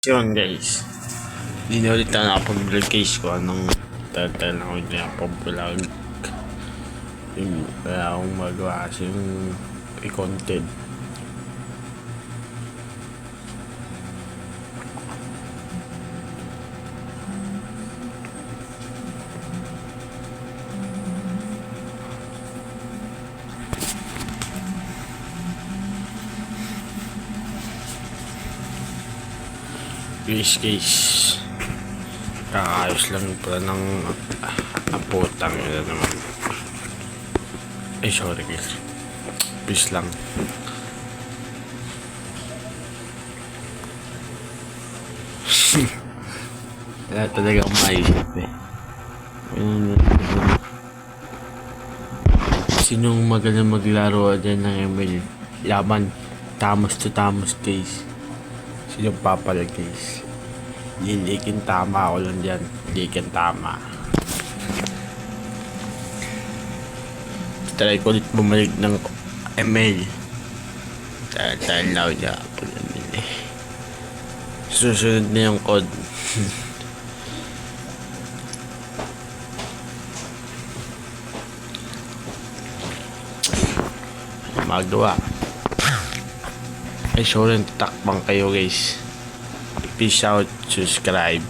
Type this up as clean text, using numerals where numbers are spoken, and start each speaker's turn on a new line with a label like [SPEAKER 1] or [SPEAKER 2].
[SPEAKER 1] Yun guys, hindi na ulit na nakapag-vlog guys ko anong tatal na ako hindi nakapag-vlog. Wala akong magawa kasi yung i-content. Guys, kakaayos lang pala ng apotang yun naman. Ay sorry guys, peace lang. Wala talaga akong maisip eh. Sinong magaling maglaro dyan ng ML? Laban Tamos to Tamos guys. Sinong papala guys? Lilikin tama ako lang dyan. Lilikin tama. Try ko ulit bumalik ng ML. Tayo lang dyan ako namin eh. Susunod na yung code. Magawa. Ay sorry, takbang kayo guys. Peace out, subscribe.